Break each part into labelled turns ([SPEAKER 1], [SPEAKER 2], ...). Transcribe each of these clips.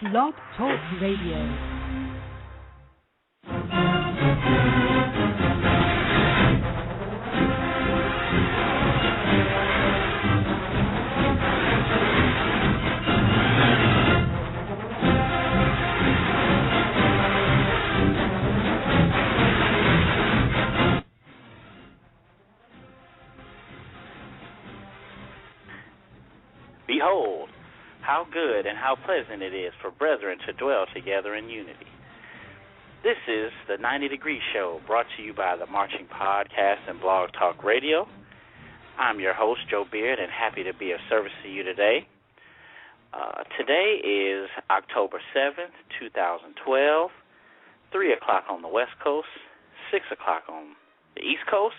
[SPEAKER 1] Blog Talk Radio.
[SPEAKER 2] Behold, how good and how pleasant it is for brethren to dwell together in unity. This is the 90 Degree Show, brought to you by the Marching Podcast and Blog Talk Radio. I'm your host, Joe Beard, and happy to be of service to you today. Today is October 7th, 2012, 3 o'clock on the West Coast, 6 o'clock on the East Coast.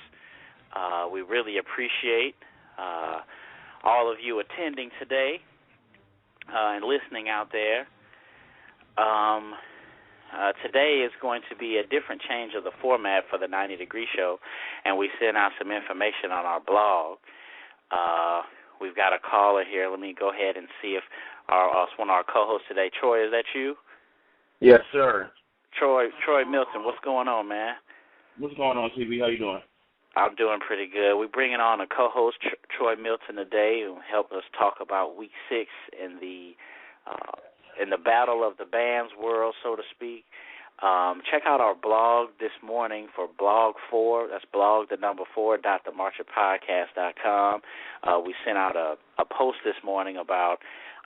[SPEAKER 2] We really appreciate all of you attending today and listening out there. Today is going to be a different change of the format for the 90 Degree Show, and we sent out some information on our blog. We've got a caller here. Let me go ahead and see if one of our co-hosts today, Troy, is that you?
[SPEAKER 3] Yes, sir.
[SPEAKER 2] Troy Milton, what's going on, man?
[SPEAKER 3] What's going on, TV? How you doing?
[SPEAKER 2] I'm doing pretty good. We're bringing on a co-host, Troy Milton, today, who helped us talk about Week 6 in the battle of the bands world, so to speak. Check out our blog this morning for blog 4. That's blog, the number 4.themarchingpodcast.com. We sent out a post this morning about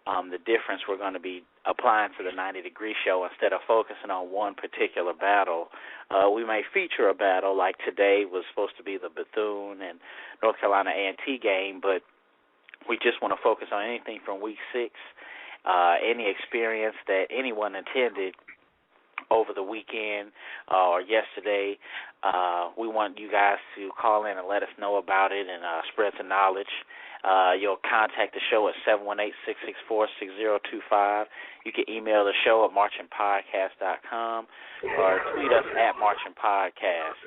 [SPEAKER 2] the difference we're going to be applying to the 90 Degree Show. Instead of focusing on one particular battle, we may feature a battle like today was supposed to be the Bethune and North Carolina A&T game, but we just want to focus on anything from Week 6, any experience that anyone attended over the weekend or yesterday. We want you guys to call in and let us know about it and spread the knowledge. You'll contact the show at 718-664-6025. You can email the show at marchingpodcast.com or tweet us at marchingpodcast.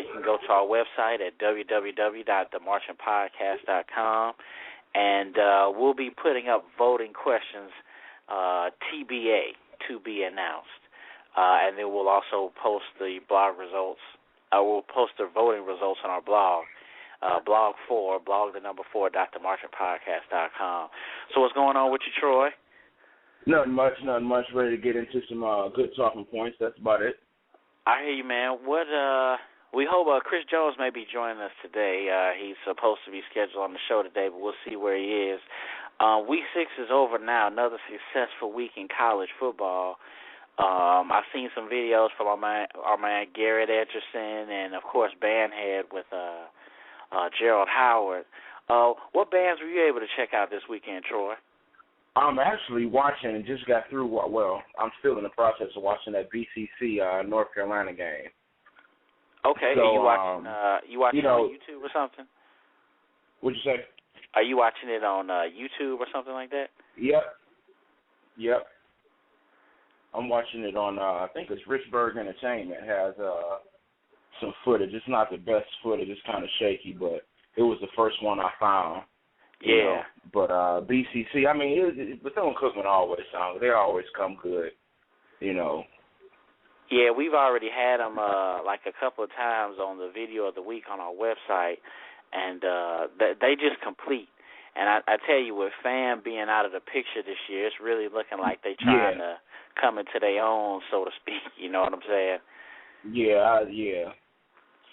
[SPEAKER 2] You can go to our website at www.themarchingpodcast.com, and we'll be putting up voting questions, TBA, to be announced. And then we'll also post the blog results. We'll post the voting results on our blog. Blog 4, blog the number 4.themarchingpodcast.com. So what's going on with you, Troy?
[SPEAKER 3] Nothing much. Ready to get into some good talking points. That's about it.
[SPEAKER 2] I hear you, man. We hope Chris Jones may be joining us today. He's supposed to be scheduled on the show today, but we'll see where he is. Week 6 is over now. Another successful week in college football. I've seen some videos from our man Garrett Edgerson and, of course, Bandhead with Gerald Howard. What bands were you able to check out this weekend, Troy?
[SPEAKER 3] I'm actually watching and just got through. Well, I'm still in the process of watching that BCC North Carolina game.
[SPEAKER 2] Okay,
[SPEAKER 3] so,
[SPEAKER 2] are you watching it on YouTube or something?
[SPEAKER 3] What'd you say?
[SPEAKER 2] Are you watching it on YouTube or something like that?
[SPEAKER 3] Yep. I'm watching it on, I think it's Richburg Entertainment has some footage. It's not the best footage. It's kind of shaky, but it was the first one I found.
[SPEAKER 2] Yeah.
[SPEAKER 3] You know. But BCC, I mean, Bethune-Cookman always sounds. They always come good, you know.
[SPEAKER 2] Yeah, we've already had them like a couple of times on the video of the week on our website, and they just complete. And I tell you, with FAM being out of the picture this year, it's really looking like they're trying to come into their own, so to speak. You know what I'm saying?
[SPEAKER 3] Yeah.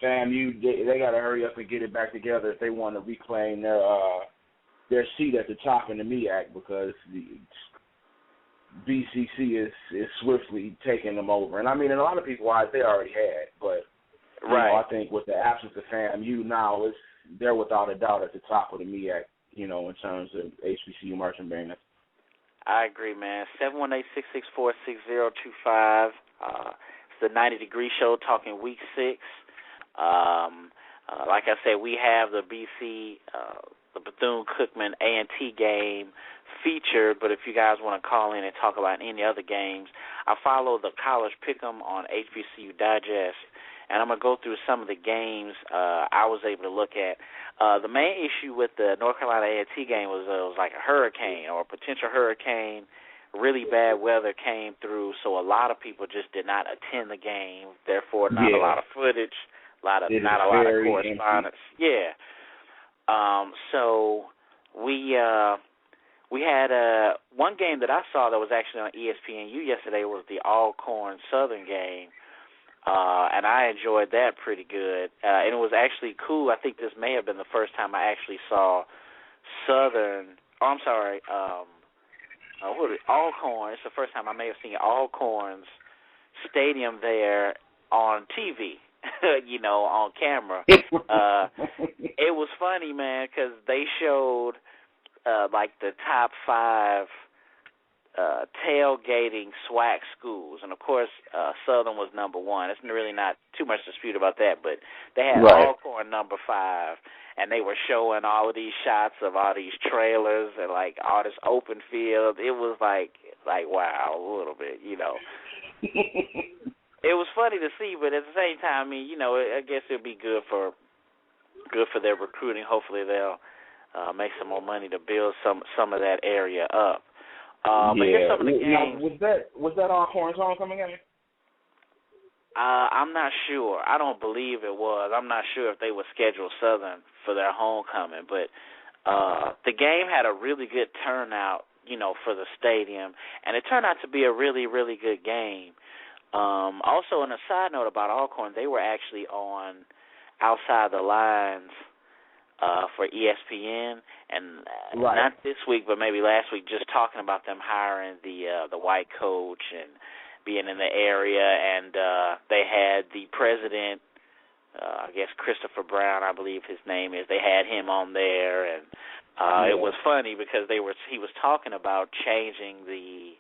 [SPEAKER 3] FAM, they got to hurry up and get it back together if they want to reclaim their seat at the top in the MEAC, because the BCC is swiftly taking them over. And I mean, in a lot of people's eyes, they already had, but you know, I think with the absence of FAMU now, they're without a doubt at the top of the MEAC, you know, in terms of HBCU marching bands.
[SPEAKER 2] I agree, man. 718-664-6025. It's the 90 Degree Show talking Week 6. Like I said, we have the the Bethune-Cookman A&T game featured, but if you guys want to call in and talk about any other games, I follow the College Pick'em on HBCU Digest, and I'm going to go through some of the games I was able to look at. The main issue with the North Carolina A&T game was it was like a hurricane or a potential hurricane really bad weather came through, so a lot of people just did not attend the game. Therefore, not a lot of footage, not a lot of correspondence. Empty. Yeah. So we had one game that I saw that was actually on ESPNU yesterday was the Alcorn Southern game, and I enjoyed that pretty good. And it was actually cool. I think this may have been the first time I actually saw Southern. Oh, I'm sorry. Alcorn. It's the first time I may have seen Alcorn's stadium there on TV, on camera. It was funny, man, because they showed like the top 5 tailgating SWAC schools, and of course Southern was number 1. It's really not too much dispute about that, but they had Alcorn number 5. And they were showing all of these shots of all these trailers and, like, all this open field. It was like wow, a little bit, It was funny to see, but at the same time, I mean, I guess it'd be good for their recruiting. Hopefully they'll make some more money to build some of that area up. But here's some of the games.
[SPEAKER 3] Now, was that Alcorn's homecoming game?
[SPEAKER 2] I'm not sure. I don't believe it was. I'm not sure if they would schedule Southern for their homecoming, but the game had a really good turnout, for the stadium, and it turned out to be a really, really good game. Also, on a side note about Alcorn, they were actually on Outside the Lines for ESPN, and not this week, but maybe last week, just talking about them hiring the white coach and being in the area, and they had the president, I guess Christopher Brown, I believe his name is. They had him on there, and it was funny because he was talking about changing the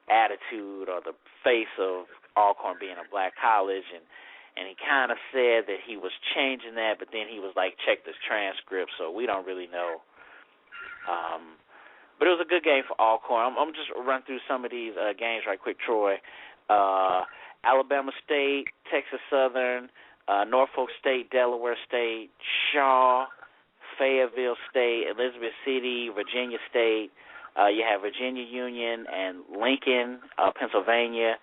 [SPEAKER 2] attitude or the face of Alcorn being a black college, and he kind of said that he was changing that, but then he was like, check this transcript, so we don't really know. But it was a good game for Alcorn. I'm just run through some of these games right quick, Troy. Alabama State, Texas Southern, Norfolk State, Delaware State, Shaw, Fayetteville State, Elizabeth City, Virginia State. You have Virginia Union and Lincoln, Pennsylvania.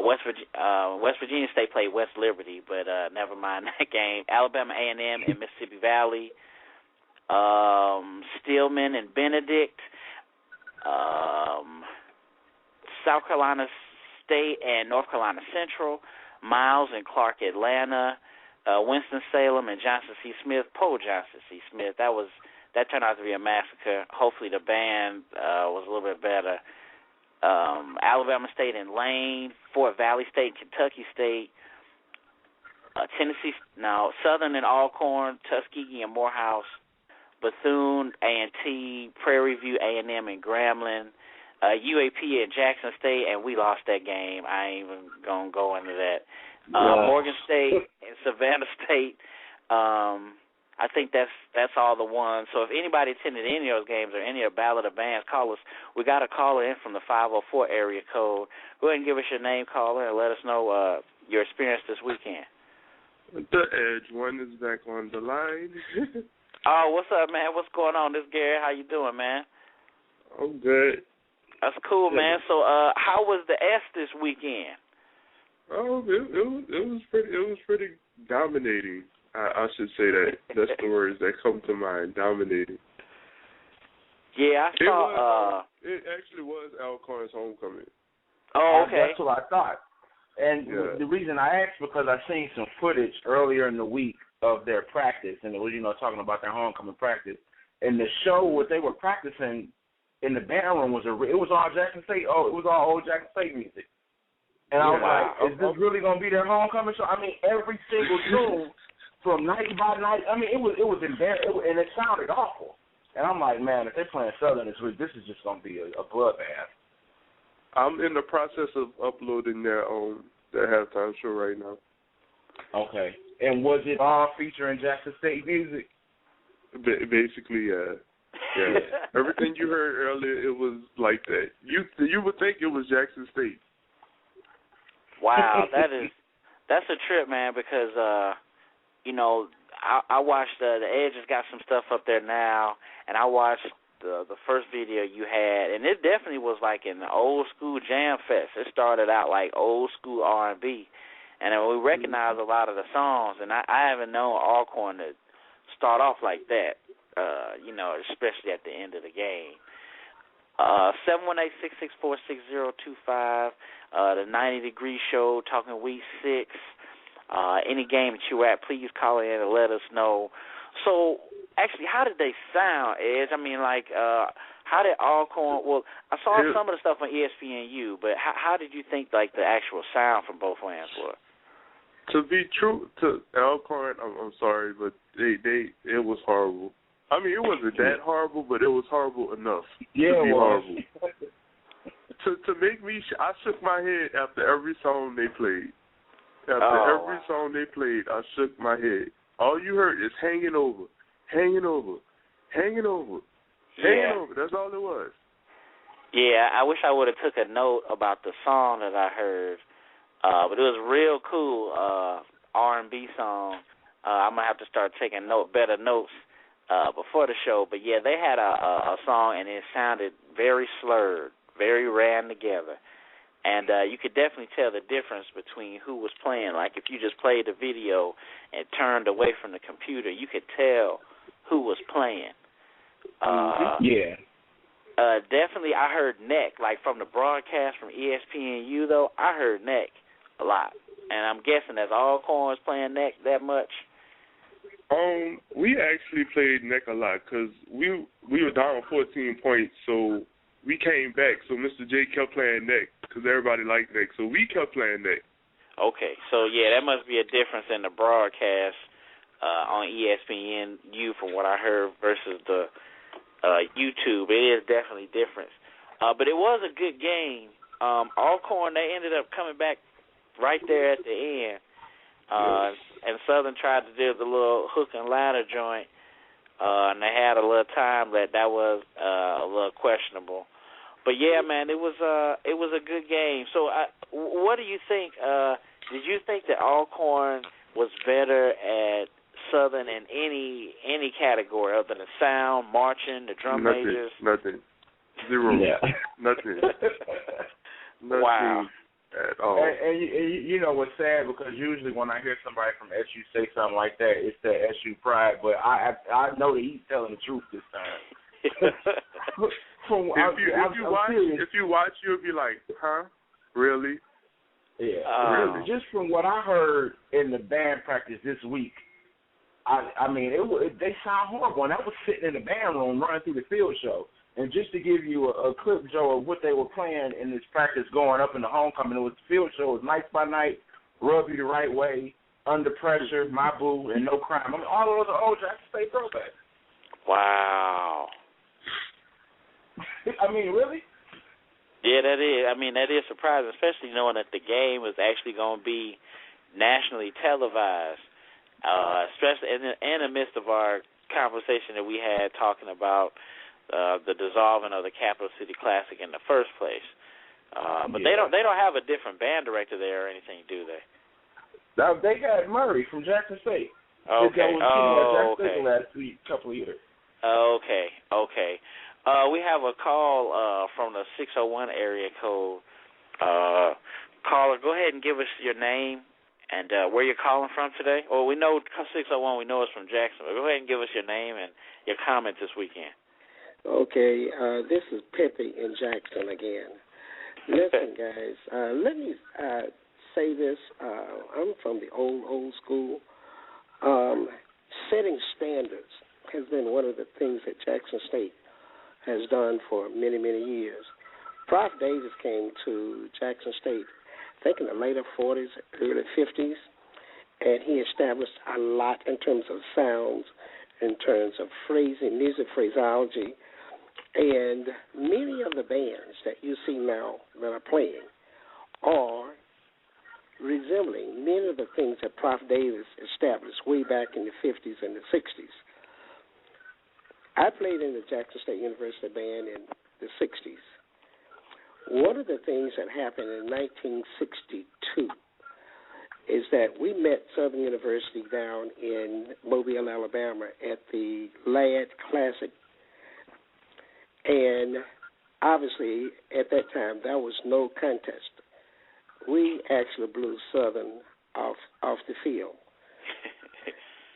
[SPEAKER 2] West Virginia State played West Liberty, but never mind that game. Alabama A&M and Mississippi Valley. Stillman and Benedict, South Carolina State and North Carolina Central, Miles and Clark Atlanta, Winston-Salem and Johnson C. Smith, Poe Johnson C. Smith. That turned out to be a massacre. Hopefully the band was a little bit better. Alabama State and Lane, Fort Valley State, Kentucky State, Southern and Alcorn, Tuskegee and Morehouse, Bethune, A&T, Prairie View, A&M, and Grambling, UAP and Jackson State, and we lost that game. I ain't even going to go into that. Morgan State and Savannah State. I think that's all the ones. So if anybody attended any of those games or any of Ballad of Bands, call us. We got a caller in from the 504 area code. Go ahead and give us your name, caller, and let us know your experience this weekend.
[SPEAKER 4] The Edge one is back on the line.
[SPEAKER 2] Oh, what's up, man? What's going on? This is Gary. How you doing, man?
[SPEAKER 4] I'm good.
[SPEAKER 2] That's cool, man. So, how was the S this weekend?
[SPEAKER 4] Oh, it was pretty dominating. I should say that. That's the words that come to mind. Dominating.
[SPEAKER 2] Yeah, I saw.
[SPEAKER 4] It actually was Alcorn's homecoming.
[SPEAKER 2] Oh, okay.
[SPEAKER 3] That's what I thought. And the reason I asked because I seen some footage earlier in the week of their practice, and it was, talking about their homecoming practice. And the show, what they were practicing in the band room it was all Jackson State. Oh, it was all old Jackson State music. And I was like, is this really gonna be their homecoming show? I mean, every single tune from night by night. I mean, it was embarrassing, and it sounded awful. And I'm like, man, if they're playing Southern this week, this is just gonna be a bloodbath.
[SPEAKER 4] I'm in the process of uploading their halftime show right now. Okay.
[SPEAKER 3] And was it all featuring Jackson State music?
[SPEAKER 4] Basically, yeah. Everything you heard earlier, it was like that. You would think it was Jackson State.
[SPEAKER 2] Wow, that's a trip, man. Because I watched the Edge has got some stuff up there now, and I watched the first video you had, and it definitely was like an old school jam fest. It started out like old school R&B, and we recognized a lot of the songs. And I haven't known Alcorn to start off like that, especially at the end of the game. 718-664-6025, the 90 Degree Show, talking week 6. Any game that you're at, please call in and let us know. So, actually, how did they sound, Edge? I mean, how did Alcorn? Well, I saw some of the stuff on ESPNU, but how did you think the actual sound from both lands were?
[SPEAKER 4] To be true to Alcorn, I'm sorry, but it was horrible. I mean, it wasn't that horrible, but it was horrible enough to be horrible. To make me, I shook my head after every song they played. After every song they played, I shook my head. All you heard is hanging over, hanging over, hanging over, hanging over. That's all it was.
[SPEAKER 2] Yeah, I wish I would have took a note about the song that I heard, but it was real cool R&B song. I'm gonna have to start taking better notes before the show. But yeah, they had a song and it sounded very slurred, very ran together. And you could definitely tell the difference between who was playing. Like if you just played the video and turned away from the computer, you could tell who was playing. Definitely I heard Neck. Like from the broadcast from ESPNU, though, I heard Neck a lot. And I'm guessing that's Alcorn playing Neck that much.
[SPEAKER 4] We actually played Neck a lot because we were down 14 points, so we came back. So Mr. J kept playing Neck because everybody liked Neck, so we kept playing Neck. Okay,
[SPEAKER 2] so yeah, that must be a difference in the broadcast on ESPNU from what I heard versus the YouTube. It is definitely different. But it was a good game. Alcorn, they ended up coming back right there at the end. And Southern tried to do the little hook and ladder joint, and they had a little time that was a little questionable. But yeah, man, it was a good game. So, what do you think? Did you think that Alcorn was better at Southern in any category other than sound, marching, the drum majors?
[SPEAKER 4] Nothing. Zero. Yeah. Nothing.
[SPEAKER 2] Wow.
[SPEAKER 3] At all. And you know what's sad, because usually when I hear somebody from SU say something like that, it's that SU pride. But I know that he's telling the truth this time.
[SPEAKER 4] If you watch, you'll be like, huh? Really?
[SPEAKER 3] Yeah. Really. Just from what I heard in the band practice this week, I mean, they sound horrible. And I was sitting in the band room running through the field show. And just to give you a clip, Joe, of what they were playing in this practice going up in the homecoming, it was the field show. It was Nights by Night, Rub You the Right Way, Under Pressure, My Boo, and No Crime. I mean, all of those are old Jackson State throwbacks.
[SPEAKER 2] Wow.
[SPEAKER 3] I mean, really?
[SPEAKER 2] Yeah, that is. I mean, that is surprising, especially knowing that the game was actually going to be nationally televised, especially in the midst of our conversation that we had talking about the dissolving of the Capital City Classic in the first place. But they don't have a different band director there or anything, do they?
[SPEAKER 3] They got Murray from Jackson State.
[SPEAKER 2] Okay.
[SPEAKER 3] Jackson State last couple of years.
[SPEAKER 2] Okay. We have a call from the 601 area code. Caller, go ahead and give us your name and where you're calling from today. Well, we know 601, we know it's from Jackson, but go ahead and give us your name and your comment this weekend.
[SPEAKER 5] Okay, this is Peete in Jackson again. Listen, guys, let me say this. I'm from the old school. Setting standards has been one of the things that Jackson State has done for many, many years. Prof. Davis came to Jackson State, I think in the later 40s, early 50s, and he established a lot in terms of sounds, in terms of phrasing, music phraseology, and many of the bands that you see now that are playing are resembling many of the things that Prof. Davis established way back in the 50s and the 60s. I played in the Jackson State University band in the 60s. One of the things that happened in 1962 is that we met Southern University down in Mobile, Alabama at the Ladd Classic. And obviously, at that time, there was no contest. We actually blew Southern off the field.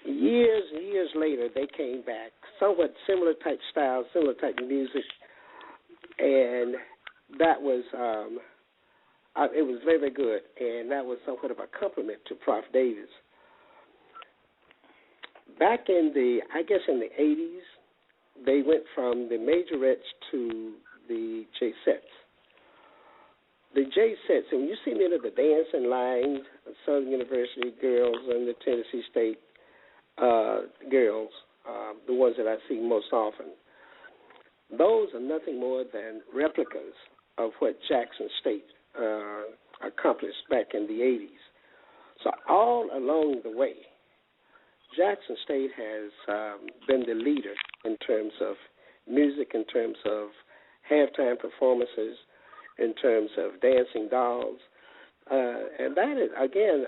[SPEAKER 5] Years and years later, they came back, somewhat similar type style, similar type of music, and that was it was very, very good, and that was somewhat of a compliment to Prof. Davis. Back in the 80s, they went from the majorettes to the J-sets. The J-sets, and when you see many of the dancing lines, Southern University girls and the Tennessee State girls, the ones that I see most often, those are nothing more than replicas of what Jackson State accomplished back in the 80s. So all along the way, Jackson State has been the leader in terms of music, in terms of halftime performances, in terms of dancing dolls. And that, is, again,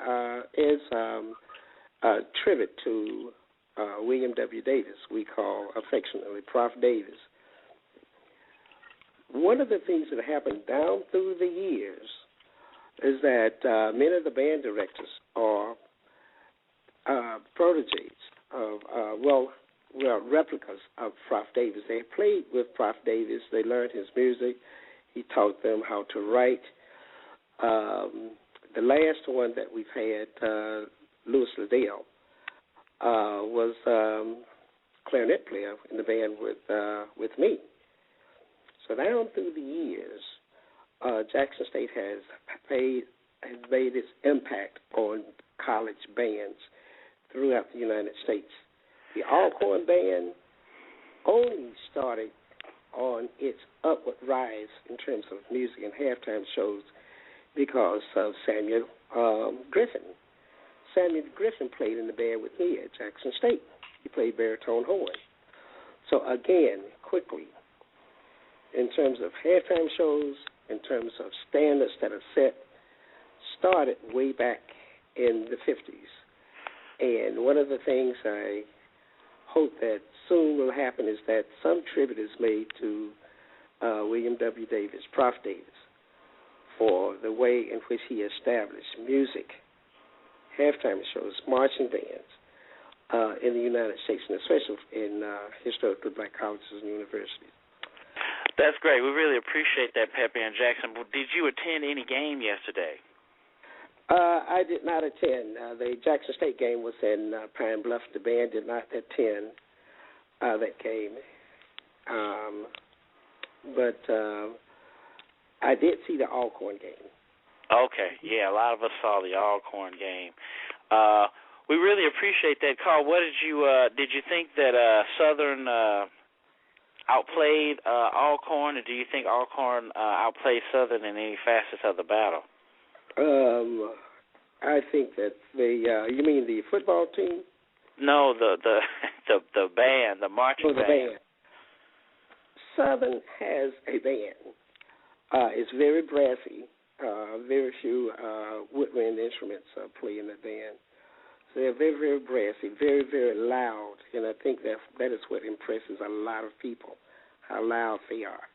[SPEAKER 5] is a tribute to William W. Davis, we call affectionately Prof. Davis. One of the things that happened down through the years is that many of the band directors are proteges of, replicas of Prof. Davis. They played with Prof. Davis. They learned his music. He taught them how to write. The last one that we've had, Louis Liddell, was clarinet player in the band with me. So down through the years, Jackson State has made its impact on college bands throughout the United States. The Alcorn Band only started on its upward rise in terms of music and halftime shows because of Samuel Griffin. Samuel Griffin played in the band with me at Jackson State. He played baritone horn. So again, quickly, in terms of halftime shows, in terms of standards that are set, started way back in the 50s. And one of the things I hope that soon will happen is that some tribute is made to William W. Davis, Prof. Davis, for the way in which he established music, halftime shows, marching bands in the United States, and especially in historically black colleges and universities.
[SPEAKER 2] That's great. We really appreciate that, Pepe and Jackson. Did you attend any game yesterday?
[SPEAKER 5] I did not attend. The Jackson State game was in Pine Bluff. The band did not attend that game. But I did see the Alcorn game.
[SPEAKER 2] Okay. Yeah, a lot of us saw the Alcorn game. We really appreciate that call. What did you think that Southern outplayed Alcorn, or do you think Alcorn outplayed Southern in any facets of the battle?
[SPEAKER 5] I think that you mean the football team?
[SPEAKER 2] No, the band, the marching band.
[SPEAKER 5] Southern has a band. It's very brassy. Very few woodwind instruments play in the band. So they're very, very brassy, very, very loud, and I think that is what impresses a lot of people, how loud they are.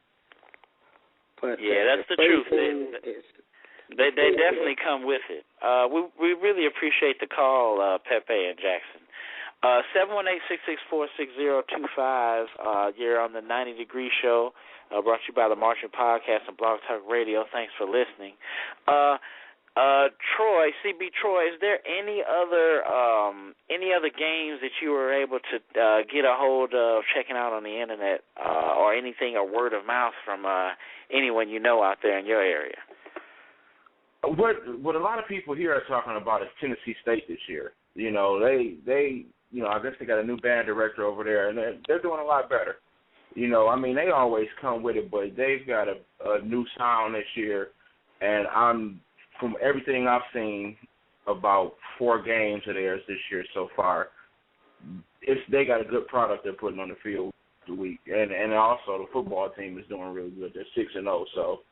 [SPEAKER 5] But
[SPEAKER 2] yeah, that's the truth. They definitely come with it. We really appreciate the call, Pepe and Jackson. 718-664-6025. You're on the 90 Degree Show, brought to you by the Marching Podcast and Blog Talk Radio. Thanks for listening. Troy, CB Troy, is there any other games that you were able to get a hold of checking out on the internet, or anything, or word of mouth from anyone you know out there in your area?
[SPEAKER 3] What a lot of people here are talking about is Tennessee State this year. You know, they I guess they got a new band director over there, and they're doing a lot better. You know, I mean, they always come with it, but they've got a new sound this year, and from everything I've seen about 4 games of theirs this year so far, they got a good product they're putting on the field the week, and also the football team is doing really good. They're 6-0, so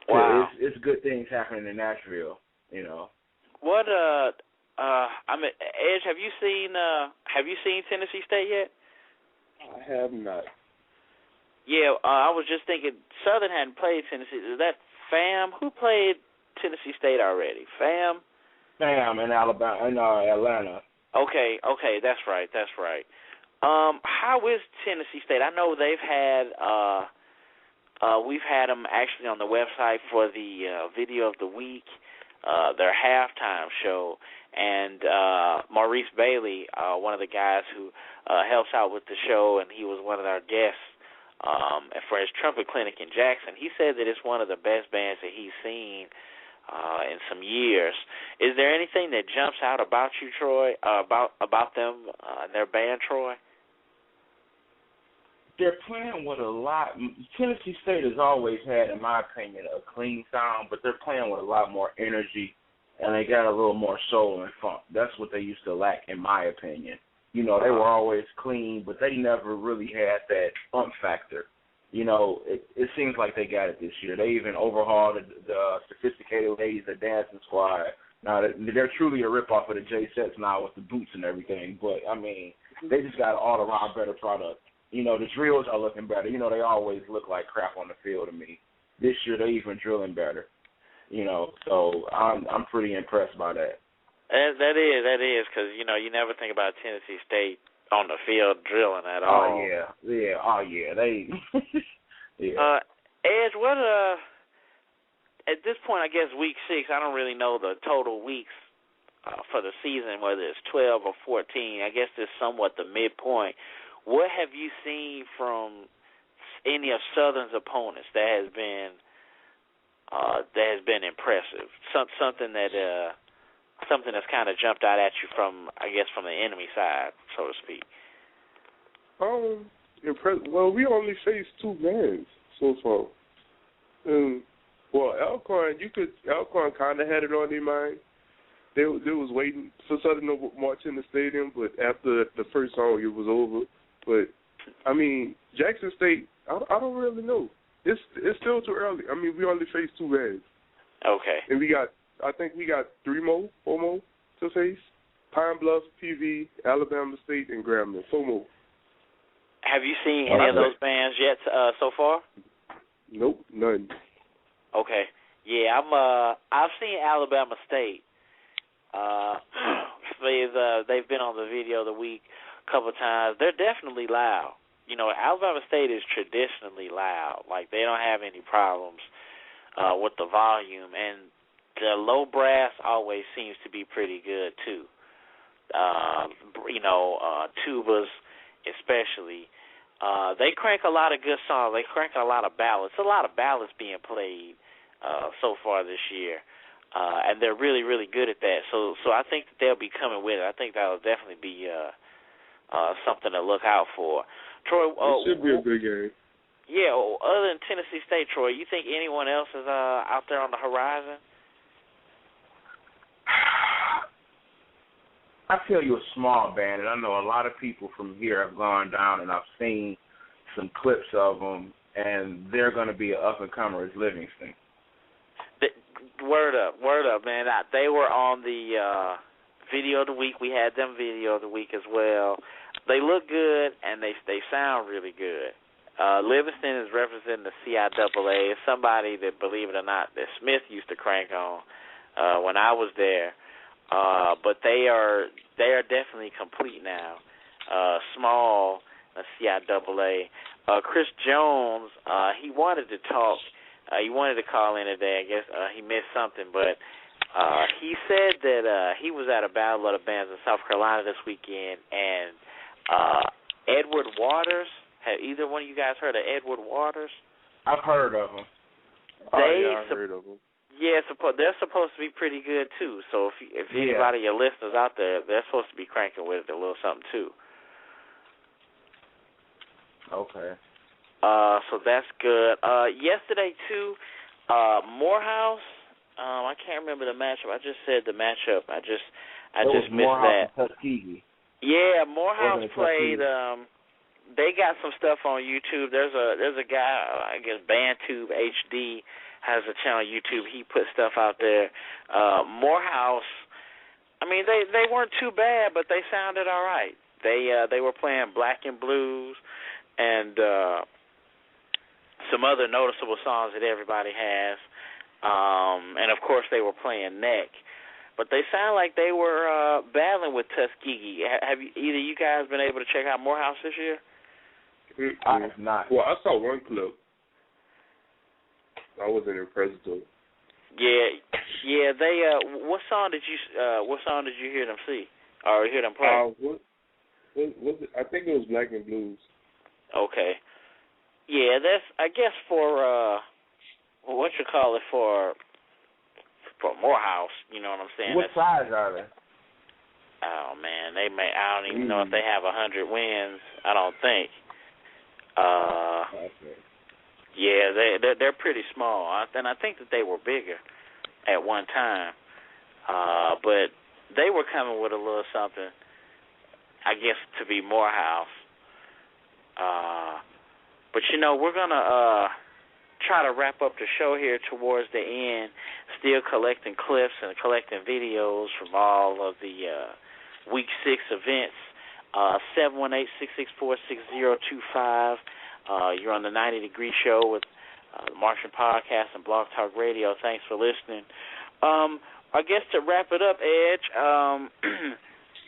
[SPEAKER 2] wow,
[SPEAKER 3] it's good things happening in Nashville. You know.
[SPEAKER 2] What I mean, Edge, have you seen Tennessee State yet?
[SPEAKER 4] I have not.
[SPEAKER 2] Yeah, I was just thinking Southern hadn't played Tennessee. Is that FAM? Who played Tennessee State already? FAM?
[SPEAKER 3] FAM in Alabama, in Atlanta.
[SPEAKER 2] Okay, that's right. How is Tennessee State? I know they've had, we've had them actually on the website for the video of the week, their halftime show, and Maurice Bailey, one of the guys who helps out with the show, and he was one of our guests for his trumpet clinic in Jackson. He said that it's one of the best bands that he's seen in some years. Is there anything that jumps out about you, Troy, about them and their band, Troy?
[SPEAKER 3] They're playing with a lot. Tennessee State has always had, in my opinion, a clean sound, but they're playing with a lot more energy, and they got a little more soul and funk. That's what they used to lack, in my opinion. You know, they were always clean, but they never really had that funk factor. You know, it seems like they got it this year. They even overhauled the Sophisticated Ladies, the dancing squad. Now, they're truly a ripoff of the J-Sets now with the boots and everything, but, I mean, they just got an all-around better product. You know, the drills are looking better. You know, they always look like crap on the field to me. This year, they're even drilling better. You know, so I'm pretty impressed by that.
[SPEAKER 2] That is, because, you know, you never think about Tennessee State on the field drilling at all.
[SPEAKER 3] Oh, yeah. They,
[SPEAKER 2] yeah. Edge, what, at this point, I guess week 6, I don't really know the total weeks for the season, whether it's 12 or 14. I guess it's somewhat the midpoint. What have you seen from any of Southern's opponents that has been impressive? Something that's kind of jumped out at you from, I guess, from the enemy side, so to speak.
[SPEAKER 4] Well, we only faced 2 bands so far. Alcorn kind of had it on their mind. They was waiting for Southern to march in the stadium, but after the first song, it was over. But I mean, Jackson State, I don't really know. It's still too early. I mean, we only faced 2 bands.
[SPEAKER 2] Okay.
[SPEAKER 4] And I think we got 4 more to face. Pine Bluff, PV, Alabama State, and Grambling. 4 more.
[SPEAKER 2] Have you seen any of those bands yet so far?
[SPEAKER 4] Nope, none.
[SPEAKER 2] Okay. Yeah, I've seen Alabama State. They've been on the video of the week a couple of times. They're definitely loud. You know, Alabama State is traditionally loud. Like, they don't have any problems with the volume, and the low brass always seems to be pretty good too. Tubas especially. They crank a lot of good songs. They crank a lot of ballads. A lot of ballads being played so far this year, and they're really, really good at that. So I think that they'll be coming with it. I think that'll definitely be something to look out for. Troy,
[SPEAKER 4] it should be a good game.
[SPEAKER 2] Yeah, other than Tennessee State, Troy, you think anyone else is out there on the horizon?
[SPEAKER 3] I feel you're a small band, and I know a lot of people from here have gone down, and I've seen some clips of them, and they're going to be an up-and-comer as Livingston.
[SPEAKER 2] Word up, man. They were on the video of the week. We had them video of the week as well. They look good, and they sound really good. Livingston is representing the CIAA. It's somebody that, believe it or not, that Smith used to crank on when I was there. But they are definitely complete now. Small CIAA. Chris Jones, he wanted to talk. He wanted to call in today. I guess he missed something, but he said that he was at a Battle of the Bands in South Carolina this weekend, and Edward Waters. Have either one of you guys heard of Edward Waters?
[SPEAKER 3] I've heard of him.
[SPEAKER 4] I've heard of him.
[SPEAKER 2] Yeah, they're supposed to be pretty good too. So if anybody of your listeners out there, they're supposed to be cranking with it a little something too.
[SPEAKER 3] Okay.
[SPEAKER 2] So that's good. Yesterday too, Morehouse. I can't remember the matchup. I just said the matchup. I just missed
[SPEAKER 3] Morehouse
[SPEAKER 2] that.
[SPEAKER 3] And Tuskegee.
[SPEAKER 2] Yeah, Morehouse played. They got some stuff on YouTube. There's a guy, I guess BandTube HD has a channel on YouTube. He put stuff out there. Morehouse, I mean, they weren't too bad, but they sounded all right. They were playing Black and Blues, and some other noticeable songs that everybody has. And, of course, they were playing Neck. But they sound like they were battling with Tuskegee. Have either you guys been able to check out Morehouse this year?
[SPEAKER 3] I have not.
[SPEAKER 4] Well, I saw one clip. I wasn't impressed though.
[SPEAKER 2] Yeah. They. What song did you hear them see or hear them play?
[SPEAKER 4] What was it? I think it was Black and Blues.
[SPEAKER 2] Okay. Yeah, that's I guess for what you call it for Morehouse. You know what I'm saying?
[SPEAKER 3] What size are they?
[SPEAKER 2] Oh man, I don't even know if they have 100 wins. I don't think.
[SPEAKER 3] Okay.
[SPEAKER 2] Yeah, they're pretty small, and I think that they were bigger at one time. But they were coming with a little something, I guess, to be Morehouse. But we're gonna try to wrap up the show here towards the end, still collecting clips and collecting videos from all of the Week 6 events. 718-664-6025. You're on the 90 Degree Show with the Martian Podcast and Blog Talk Radio. Thanks for listening. I guess to wrap it up, Edge,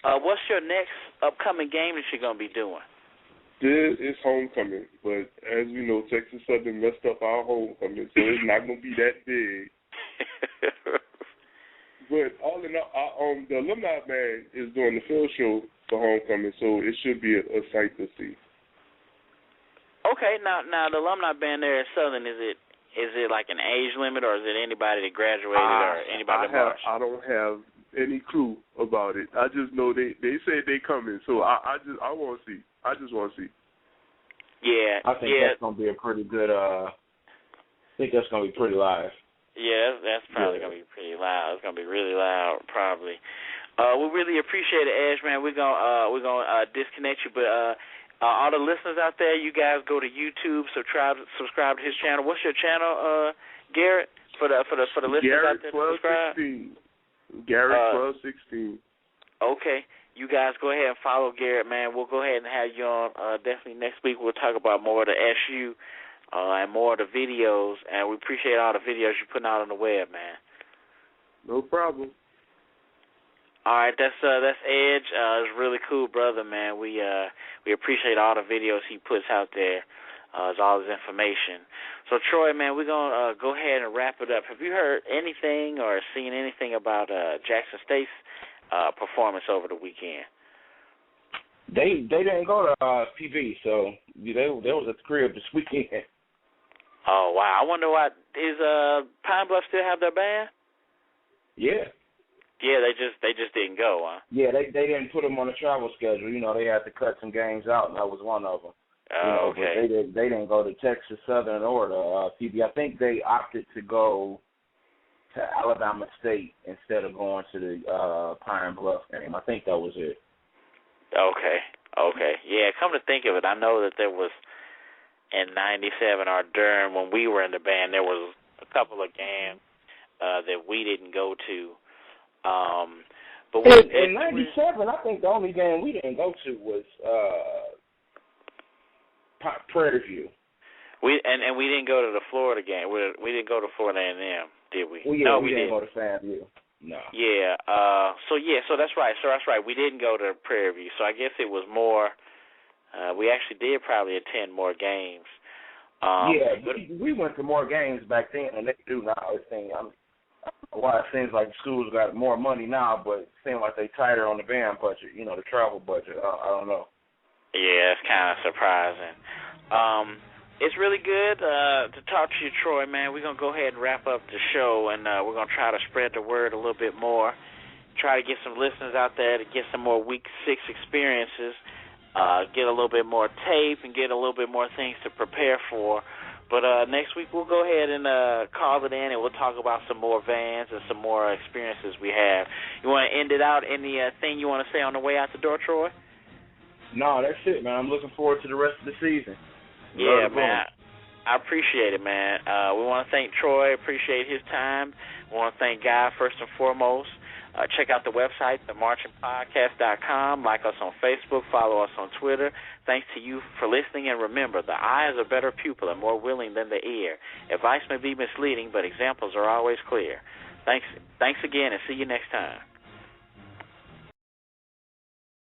[SPEAKER 2] what's your next upcoming game that you're going to be doing?
[SPEAKER 4] This is homecoming, but as we know, Texas Southern messed up our homecoming, so it's not going to be that big. But all in all, the alumni band is doing the field show for homecoming, so it should be a sight to see.
[SPEAKER 2] Okay, now the alumni band there at Southern, is it like an age limit, or is it anybody that graduated or anybody that marched?
[SPEAKER 4] I don't have any clue about it. I just know they said they coming, so I want to see. I just want to see.
[SPEAKER 2] Yeah,
[SPEAKER 3] I think that's gonna be a pretty good. I think that's gonna be pretty live.
[SPEAKER 2] Yeah, that's probably gonna be pretty loud. It's gonna be really loud, probably. We really appreciate it, Ash, man. We're gonna disconnect you, but all the listeners out there, you guys go to YouTube, subscribe to his channel. What's your channel, Garrett? For the listeners
[SPEAKER 4] Garrett
[SPEAKER 2] out there, to subscribe.
[SPEAKER 4] Garrett 1216.
[SPEAKER 2] Okay. You guys go ahead and follow Garrett, man. We'll go ahead and have you on definitely next week. We'll talk about more of the SU and more of the videos, and we appreciate all the videos you're putting out on the web, man.
[SPEAKER 4] No problem.
[SPEAKER 2] All right, that's Edge. It's really cool, brother, man. We appreciate all the videos he puts out there, all his information. So, Troy, man, we're going to go ahead and wrap it up. Have you heard anything or seen anything about Jackson State's performance over the weekend?
[SPEAKER 3] They didn't go to PV, so they was at the crib this weekend.
[SPEAKER 2] Oh wow! I wonder why. Is Pine Bluff still have their band?
[SPEAKER 3] Yeah.
[SPEAKER 2] Yeah, they just didn't go, huh?
[SPEAKER 3] Yeah, they didn't put them on the travel schedule. They had to cut some games out, and that was one of them.
[SPEAKER 2] Oh, okay.
[SPEAKER 3] But they didn't go to Texas Southern or to PV. I think they opted to go to Alabama State instead of going to the Pine Bluff game. I think that was it.
[SPEAKER 2] Okay. Yeah, come to think of it, I know that there was in 97 or during when we were in the band, there was a couple of games that we didn't go to. But
[SPEAKER 3] in 97, I think the only game we didn't go to was Prairie View.
[SPEAKER 2] We didn't go to the Florida game. We didn't go to Florida A&M, did we?
[SPEAKER 3] Well, yeah,
[SPEAKER 2] no,
[SPEAKER 3] we didn't go to FAMU. No.
[SPEAKER 2] Yeah. So that's right. We didn't go to Prairie View. So I guess it was more. We actually did probably attend more games.
[SPEAKER 3] We went to more games back then than they do now. I don't know why it seems like schools got more money now, but it seems like they tighter on the band budget. The travel budget. I don't know.
[SPEAKER 2] Yeah, it's kind of surprising. It's really good to talk to you, Troy, man. We're going to go ahead and wrap up the show, and we're going to try to spread the word a little bit more, try to get some listeners out there to get some more Week 6 experiences, get a little bit more tape, and get a little bit more things to prepare for. But next week we'll go ahead and call it in, and we'll talk about some more vans and some more experiences we have. You want to end it out? Anything you want to say on the way out the door, Troy?
[SPEAKER 3] No, that's it, man. I'm looking forward to the rest of the season.
[SPEAKER 2] Yeah, man. I appreciate it, man. We want to thank Troy, appreciate his time. We want to thank Guy first and foremost. Check out the website, themarchingpodcast.com. Like us on Facebook. Follow us on Twitter. Thanks to you for listening. And remember, the eye is a better pupil and more willing than the ear. Advice may be misleading, but examples are always clear. Thanks again, and see you next time.